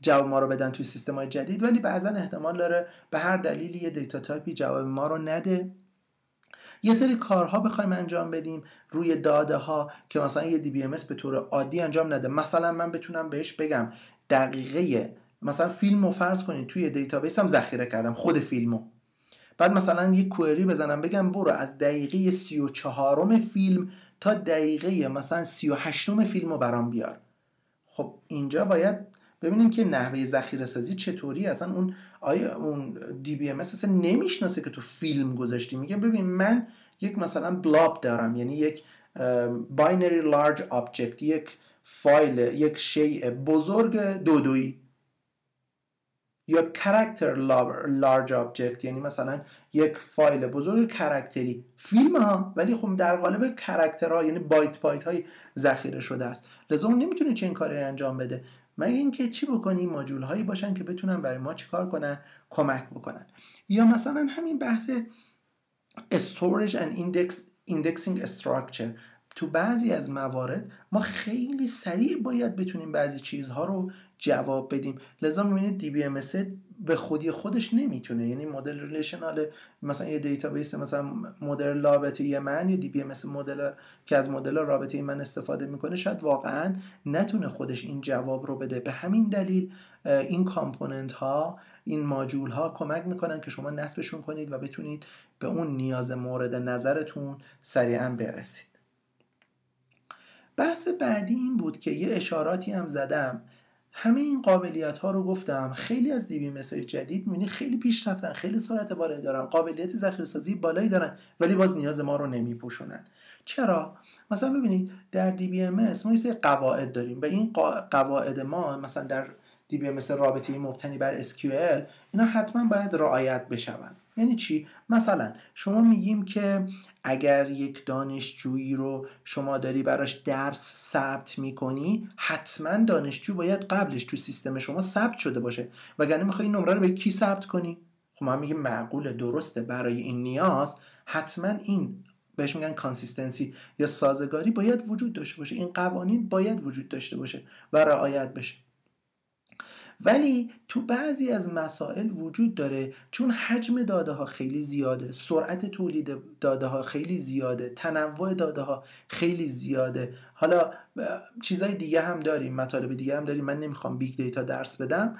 S1: جواب ما رو بدن توی سیستم های جدید، ولی بعضا احتمال داره به هر دلیلی یه دیتا تایپی جواب ما رو نده. یه سری کارها بخوایم انجام بدیم روی داده ها که مثلا یه DBMS به طور عادی انجام نده. مثلا من بتونم بهش بگم دقیقه مثلا فیلمو فرض کنید توی دیتابیس هم ذخیره کردم، خود فیلمو، بعد مثلا یه کوئری بزنم بگم برو از دقیقه 34م فیلم تا دقیقه مثلا 38م فیلمو برام بیار. خب اینجا باید ببینیم که نحوه ذخیره سازی چطوری. اصلا اون DBMS اصلا نمیشناسه که تو فیلم گذاشتی. میگه ببین من یک مثلا بلاب دارم، یعنی یک باینری لارج آبجکت، یک فایل، یک شیء بزرگ دودویی، یا کاراکتر لارج آبجکت، یعنی مثلا یک فایل بزرگ کاراکتری، فیلم ها، ولی خب در قالب کاراکترها یعنی بایت های ذخیره شده است. لذا اون نمیتونه چه این کاری انجام بده مگه اینکه چی بکنیم ماژول هایی باشن که بتونن برای ما چیکار کنن، کمک بکنن. یا مثلا همین بحث storage and indexing structure، تو بعضی از موارد ما خیلی سریع باید بتونیم بعضی چیزها رو جواب بدیم. لذا می‌بینید DBMS به خودی خودش نمیتونه، یعنی مدل ریلیشنال مثلا یه دیتابیس مثلا مدل رابطه‌ای من یا DBMS مدل که از مدل رابطه‌ای من استفاده میکنه شاید واقعا نتونه خودش این جواب رو بده. به همین دلیل این کامپوننت ها، این ماژول ها کمک میکنن که شما نصبشون کنید و بتونید به اون نیاز مورد نظرتون سریعا برسید. بحث بعدی این بود که یه اشاراتی هم زدم، همه این قابلیت ها رو گفتم. خیلی از DBMS های جدید می‌بینی خیلی پیش رفتن، خیلی سرعت بالایی دارن، قابلیت ذخیره سازی بالایی دارن، ولی باز نیاز ما رو نمیپوشونن. چرا؟ مثلا ببینید در DBMS ما یه سری قواعد داریم و این قواعد ما مثلا در DBMS رابطه‌ای مبتنی بر SQL اینا حتما باید رعایت بشون. یعنی چی؟ مثلا شما میگیم که اگر یک دانشجویی رو شما داری براش درس ثبت میکنی، حتما دانشجو باید قبلش تو سیستم شما ثبت شده باشه، وگرنه میخوای این نمره رو به کی ثبت کنی؟ خب ما میگیم معقوله، درسته، برای این نیاز حتما این بهش میگن کانسیستنسی یا سازگاری باید وجود داشته باشه، این قوانین باید وجود داشته باشه و رعایت بشه. ولی تو بعضی از مسائل وجود داره، چون حجم داده ها خیلی زیاده، سرعت تولید داده ها خیلی زیاده، تنوع داده ها خیلی زیاده. حالا چیزای دیگه هم داریم، مطالب دیگه هم داریم، من نمیخوام بیگ دیتا درس بدم،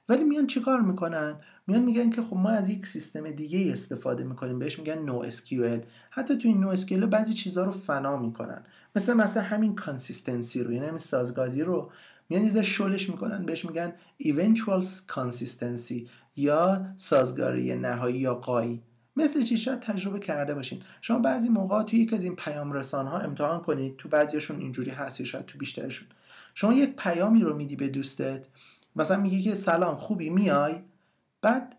S1: ولی میان چیکار میکنن؟ میان میگن که خب ما از یک سیستم دیگه استفاده میکنیم بهش میگن نو SQL. حتی تو این نو SQL بعضی چیزا رو فنا میکنن، مثلا همین کانسیستنسی رو، یعنی همین سازگاری رو میان یه شلش میکنن بهش میگن eventual consistency یا سازگاری نهایی یا قایی. مثل چی؟ شاید تجربه کرده باشین شما بعضی موقع توی یک از این پیام رسان ها امتحان کنید، تو بعضیشون اینجوری هست یا شاید تو بیشترشون، شما یک پیامی رو میدی به دوستت، مثلا میگی که سلام خوبی میای، بعد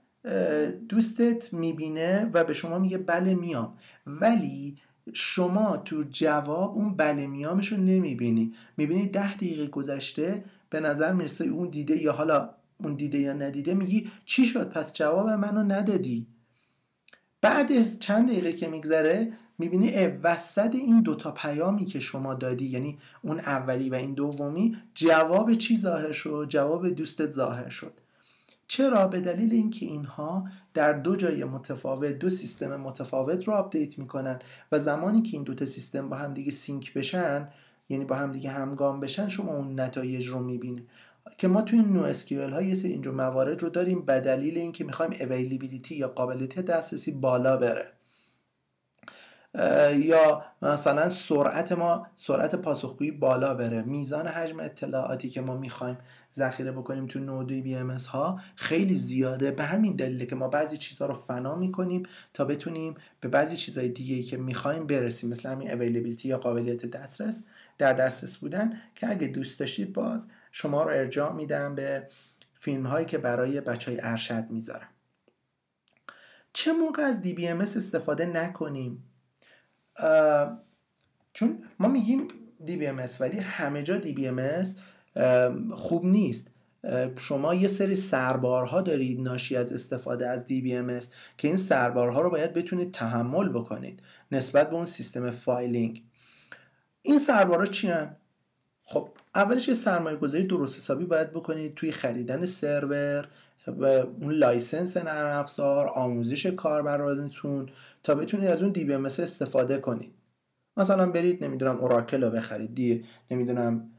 S1: دوستت میبینه و به شما میگه بله میام، ولی شما تو جواب اون بله میامش رو نمیبینی، میبینی 10 دقیقه گذشته به نظر میرسه اون دیده، یا حالا اون دیده یا ندیده، میگی چی شد پس جواب منو ندادی. بعد از چند دقیقه که میگذره میبینی وسط این دوتا پیامی که شما دادی، یعنی اون اولی و این دومی، جواب چی ظاهر شد؟ جواب دوستت ظاهر شد. چرا؟ به دلیل اینکه اینها در دو جای متفاوت دو سیستم متفاوت رو آپدیت میکنن و زمانی که این دوتا سیستم با هم دیگه سینک بشن، یعنی با هم دیگه همگام بشن، شما اون نتایج رو میبینید که ما توی این نوع اسکیول ها یه سری اینجور موارد رو داریم به دلیل اینکه میخوایم اویلیبیلیتی یا قابلیت دسترسی بالا بره، یا مثلا سرعت پاسخگویی بالا بره، میزان حجم اطلاعاتی که ما میخوایم ذخیره بکنیم تو نود DBMS ها خیلی زیاده. به همین دلیله که ما بعضی چیزها رو فنا میکنیم تا بتونیم به بعضی چیزهای دیگه‌ای که میخوایم برسیم، مثل همین اویلیبیلیتی یا قابلیت در دسترس بودن، که اگه دوست داشتید باز شما رو ارجاع میدم به فیلم هایی که برای بچهای ارشد میذارم. چه موقع از DBMS استفاده نکنیم؟ چون ما میگیم DBMS ولی همه جا DBMS خوب نیست. شما یه سری سربارها دارید ناشی از استفاده از DBMS که این سربارها رو باید بتونید تحمل بکنید نسبت به اون سیستم فایلینگ. این سربارها چی هن؟ خب اولش یه سرمایه گذاری درست حسابی باید بکنید توی خریدن سرور، اون لایسنس نرم افزار، آموزش کاربرانتون تا بتونید از اون DBMS استفاده کنید. مثلا برید نمیدونم اوراکل رو بخرید، نمیدونم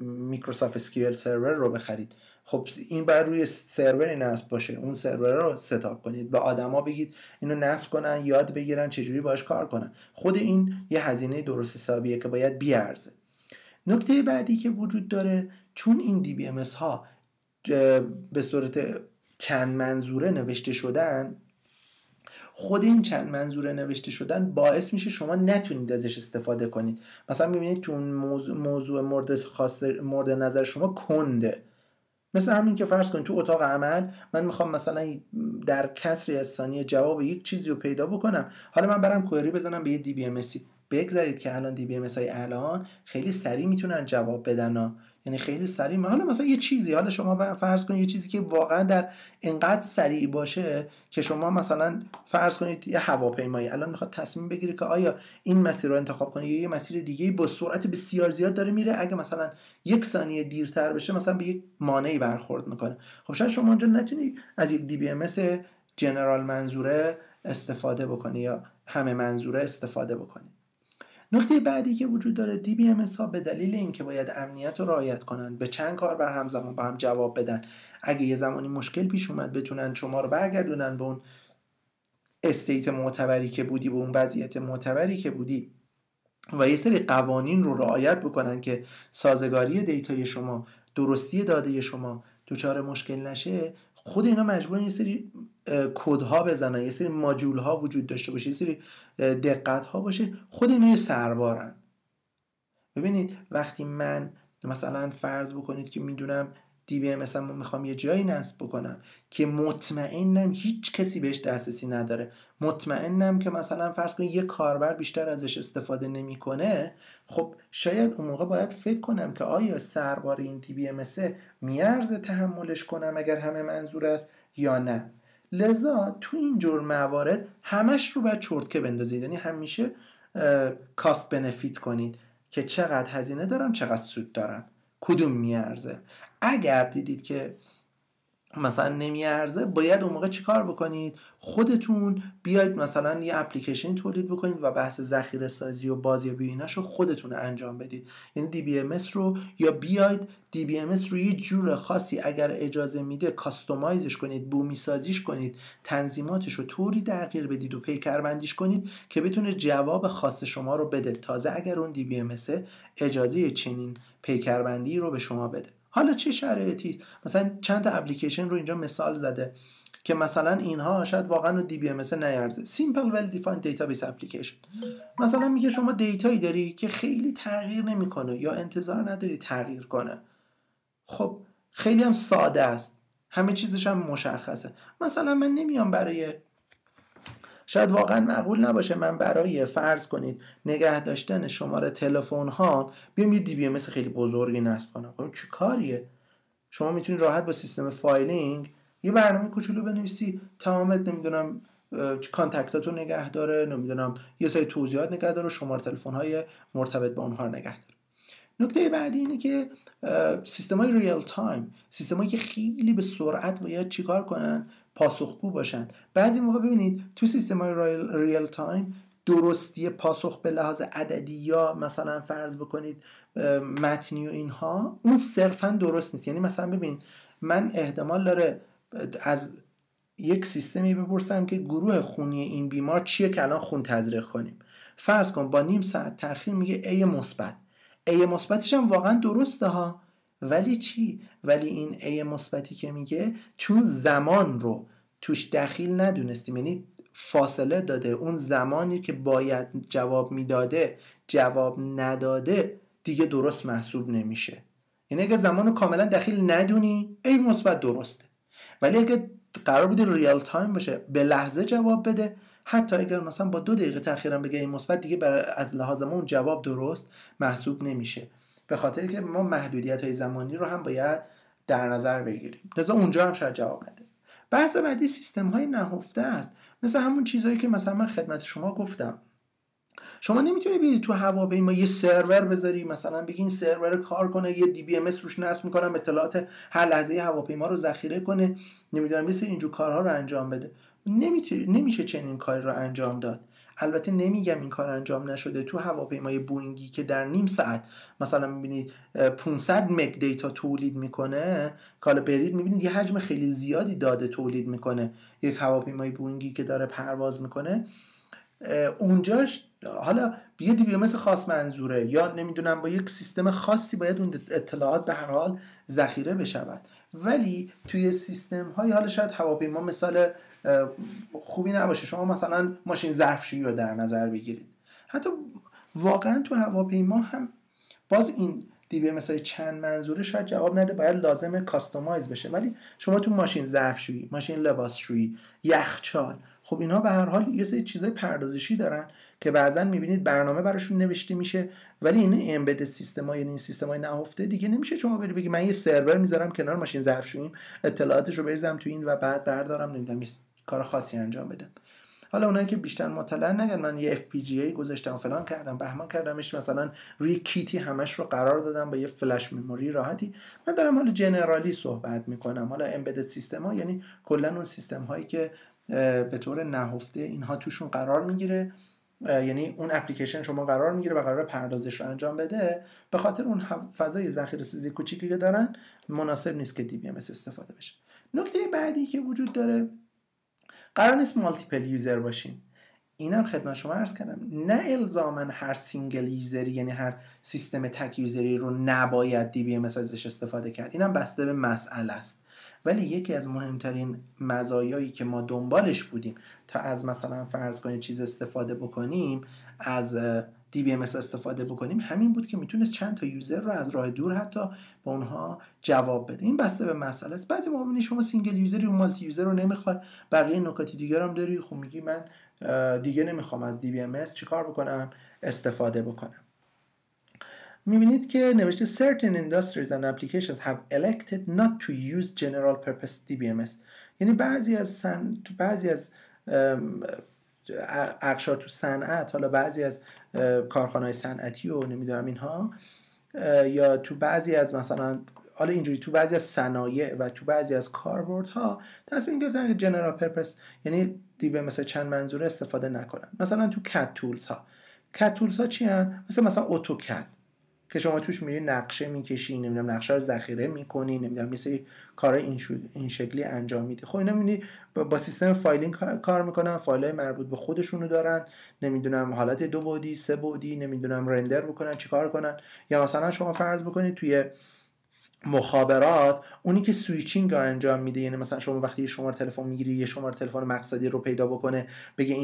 S1: میکروسافت اسکیول سرور رو بخرید. خب این باید روی سروری نصب باشه، اون سرور رو ستاپ کنید، به آدما بگید اینو نصب کنن، یاد بگیرن چجوری باش کار کنن. خود این یه هزینه درست حسابیه که باید بیارزه. نکته بعدی که وجود داره، چون این DBMS ها به صورت چند منظوره نوشته شدن، خود این چند منظوره نوشته شدن باعث میشه شما نتونید ازش استفاده کنید. مثلا میبینید تو موضوع مورد نظر شما کنده، مثل همین که فرض کنید تو اتاق عمل من میخوام مثلا در کسری از ثانیه جواب یک چیزی رو پیدا بکنم، حالا من برم کوئری بزنم به یه DBMS. بگذارید که الان DBMS های الان خیلی سریع میتونن جواب بدن یعنی خیلی سریع. حالا مثلا یه چیزی، حالا شما فرض کنید یه چیزی که واقعا در اینقدر سریع باشه که شما مثلا فرض کنید یه هواپیمایی الان میخواد تصمیم بگیره که آیا این مسیر رو انتخاب کنه یا یه مسیر دیگه با سرعت بسیار زیاد داره میره، اگه مثلا یک ثانیه دیرتر بشه مثلا به یک مانعی برخورد میکنه. خب شاید شما اونجا نتونی از یک DBMS جنرال منظوره استفاده بکنی یا همه منظوره استفاده بکنی. نکته بعدی که وجود داره، DBMS ها به دلیل اینکه باید امنیت رو رعایت کنن، به چند کاربر همزمان با هم جواب بدن، اگه یه زمانی مشکل پیش اومد بتونن شما رو برگردونن به اون استیت معتبری که بودی، به اون وضعیت معتبری که بودی، و یه سری قوانین رو رعایت بکنن که سازگاری دیتای شما، درستی داده شما دچار مشکل نشه. خود اینا مجبورن یه سری کدها بزنن، یه سری ماژول ها وجود داشته باشه، یه سری دقت ها باشه. خود اینا یه سربارن. ببینید وقتی من مثلا فرض بکنید که میدونم DBMS هم میخوام یه جایی نصب بکنم که مطمئنم هیچ کسی بهش دسترسی نداره، مطمئنم که مثلا فرض کنید یه کاربر بیشتر ازش استفاده نمیکنه، خب شاید اون موقع باید فکر کنم که آیا سربار این DBMS میارزه تحملش کنم اگر همه منظور است یا نه. لذا تو این جور موارد همش رو باید چرتکه بندازید، یعنی همیشه کاست بنفیت کنید که چقدر هزینه دارم، چقدر سود دارم، کدوم میارزه. اگر دیدید که مثلا نمیارزه، باید اون موقع چیکار بکنید؟ خودتون بیاید مثلا یه اپلیکیشن تولید بکنید و بحث ذخیره سازی و بازیابی ایناشو خودتون انجام بدید. یعنی DBMS رو، یا بیاید DBMS رو یه جور خاصی اگر اجازه میده کاستومایزش کنید، بومی سازیش کنید، تنظیماتش رو طوری تغییر بدید و پیکربندیش کنید که بتونه جواب خاص شما رو بده، تازه اگر اون DBMS اجازه چنین پیکربندی رو به شما بده. حالا چه شرایطی؟ مثلا چند تا اپلیکیشن رو اینجا مثال زده که مثلا اینها شاید واقعا رو DBMS نیارزه. Simple Well Defined Database Application مثلا میگه شما دیتایی داری که خیلی تغییر نمیکنه یا انتظار نداری تغییر کنه. خب خیلی هم ساده است، همه چیزش هم مشخصه. مثلا من نمیام برای، شاید واقعا معقول نباشه من برای فرض کنید نگه داشتن شماره تلفن ها بیام یه DBMS خیلی بزرگی نصب کنم. خب چه کاریه؟ شما میتونید راحت با سیستم فایلینگ یه برنامه کوچولو بنویسی، تمام نمیدونم کانتکتاتو نگه داره، نمیدونم یه سری توضیحات نگه داره، شماره تلفن های مرتبط با اونها نگه داره. نکته بعدی اینه که سیستم‌های ریال تایم، سیستمایی که خیلی به سرعت باید چیکار کنن؟ پاسخگو باشن. بعضی موقع ببینید تو سیستم‌های ریال تایم درستی پاسخ به لحاظ عددی یا مثلا فرض بکنید متنی و اینها، اون صرفا درست نیست. یعنی مثلا ببین، من احتمال داره از یک سیستمی بپرسم که گروه خونی این بیمار چیه که الان خون تزریق کنیم، فرض کن با نیم ساعت تأخیر میگه A مثبت. A مثبتش هم واقعا درسته ها، ولی چی؟ ولی این A مثبتی که میگه چون زمان رو توش دخیل ندونستیم، یعنی فاصله داده، اون زمانی که باید جواب میداده جواب نداده، دیگه درست محسوب نمیشه. یعنی اگه زمان رو کاملا دخیل ندونی A مثبت درسته، ولی اگه قرار بوده ریال تایم باشه، به لحظه جواب بده، حتی اگر مثلا با 2 دقیقه تاخیرم بگه این مثبت، دیگه برای از لحاظ ما اون جواب درست محسوب نمیشه، به خاطر که ما محدودیت‌های زمانی رو هم باید در نظر بگیریم. لذا اونجا هم شاید جواب نده. بحث بعدی سیستم‌های نهفته است، مثل همون چیزایی که مثلا من خدمت شما گفتم. شما نمیتونی بری تو هواپیما یه سرور بذاری، مثلا بگی این سرور کار کنه، یه دی بی ام اس روش نصب میکنم، اطلاعات هر لحظه هواپیما رو ذخیره کنه، نمیدونم مثل اینجور کارها رو انجام بده. نمیشه چنین کاری رو انجام داد. البته نمیگم این کار انجام نشده. تو هواپیمای بوئینگی که در نیم ساعت مثلا میبینید 500 مگ دیتا تولید میکنه، کالا برید میبینید یه حجم خیلی زیادی داده تولید میکنه. یک هواپیمای بوئینگی که داره پرواز میکنه، اونجاش حالا یه دی بی ام اس خاص منظوره یا نمیدونم با یک سیستم خاصی باید اون اطلاعات به هر حال ذخیره بشود. ولی توی سیستم های، حالا شاید هواپیما مثال خوبی نباشه، شما مثلا ماشین ظرفشویی رو در نظر بگیرید، حتی واقعا تو هواپیما هم باز این دی بی ام اس چند منظوره شاید جواب نده، باید لازمه کاستومایز بشه. ولی شما تو ماشین ظرفشویی، ماشین لباسشویی، یخچال، خب اینها به هر حال یه سری چیزای پردازشی دارن که بعضا میبینید برنامه براشون نوشته میشه، ولی این امبد سیستما، یعنی این سیستمای نهفته دیگه نمیشه شما بگی من یه سرور میذارم کنار ماشین ظرفشویی، اطلاعاتش رو بریزم تو این و بعد بردارم نمیدونم کار خاصی انجام بدم. حالا اونایی که بیشتر مطلع نگن من یه FPGA گذاشتم فلان کردم بهمان کردمش، مثلا روی کیتی همش رو قرار دادم با یه فلش مموری راحتی. من دارم حالا جنرالی صحبت میکنم. حالا امبدد سیستم ها یعنی کلا اون سیستم هایی که به طور نهفته اینها توشون قرار میگیره، یعنی اون اپلیکیشن شما قرار میگیره و قرار پردازش رو انجام بده، به خاطر اون فضای ذخیره‌سازی کوچیکی که دارن مناسب نیست که دی بی ام اس استفاده بشه. نکته بعدی که وجود داره، قرار نیست مالتیپل یوزر باشین. اینم خدمت شما عرض کردم، نه الزاما هر سینگل یوزری، یعنی هر سیستم تک یوزری رو نباید دی بی ام اس ازش استفاده کرد، اینم بسته به مسئله است. ولی یکی از مهمترین مزایایی که ما دنبالش بودیم تا از مثلا فرض کنید چیز استفاده بکنیم، از دی بی ام اس استفاده بکنیم، همین بود که میتونست چند تا یوزر رو از راه دور حتی با اونها جواب بده. این بسته به مسئله است. بعضی موقع میبینی شما سینگل یوزری و مالتی یوزر رو نمیخواد، بقیه نکات دیگر هم داری، خب میگی من دیگه نمیخوام از دی بی ام اس چیکار بکنم، استفاده بکنم. میبینید که نوشته certain industries and applications have elected not to use general purpose DBMS. یعنی بعضی از اقشار تو صنعت، حالا بعضی از کارخانه‌های صنعتی و نمیدونم اینها، یا تو بعضی از مثلا حالا اینجوری تو بعضی از صنایع و تو بعضی از کاربردها تصمیم گرفتن که جنرال پرپس یعنی دی بی ام اس چند منظوره استفاده نکنن. مثلا تو کد تولز ها چی هن؟ مثلا اتوکد که شما توش میری نقشه میکشی، نمیدونم نقشه رو ذخیره میکنی، نمیدونم مثل کارهای این شکلی انجام میدی. خب اینا میبینی با سیستم فایلینگ کار میکنن، فایلای مربوط به خودشونو دارن، نمیدونم حالت 2 بعدی 3 بعدی نمیدونم رندر بکنن چیکار کنن. یا مثلا شما فرض بکنید توی مخابرات اونی که سویچینگ رو انجام میده، یعنی مثلا شما وقتی شماره تلفن میگیری یه شماره تلفن مقصدی رو پیدا بکنه، بگه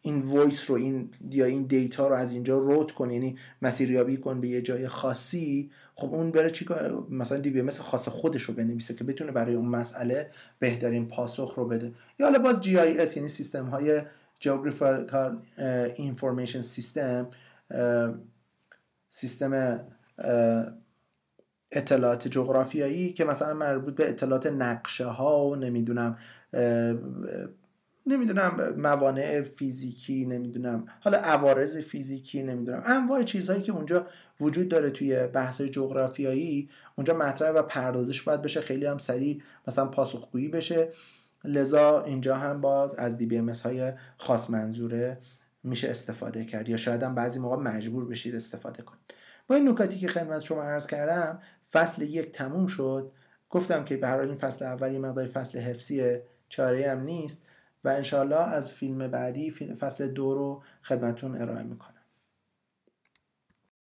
S1: این وایس رو این دیتا رو از اینجا رود کن، یعنی مسیریابی کن به یه جای خاصی، خب اون بره چیکار، مثلا دی بی ام اس خاص خودش رو بنویسه که بتونه برای اون مسئله بهترین پاسخ رو بده. یا حالا باز جی آی اس یعنی سیستم های Geographical Information System، سیستم اطلاعات جغرافیایی که مثلا مربوط به اطلاعات نقشه ها و نمیدونم موانع فیزیکی، نمیدونم حالا عوارض فیزیکی، نمیدونم انواع چیزهایی که اونجا وجود داره توی بحث‌های جغرافیایی، اونجا مطرح و پردازش باید بشه، خیلی هم سریع مثلا پاسخگویی بشه. لذا اینجا هم باز از دی بی ام اس های خاص منظوره میشه استفاده کرد، یا شاید هم بعضی موقع مجبور بشید استفاده کنید. با این نکاتی که خدمت شما عرض کردم فصل 1 تموم شد. گفتم که به هر حال این فصل اول یه مقدار فصل حفظی، چاره هم نیست و انشالله از فیلم بعدی فصل 2 رو خدمتون ارائه میکنم.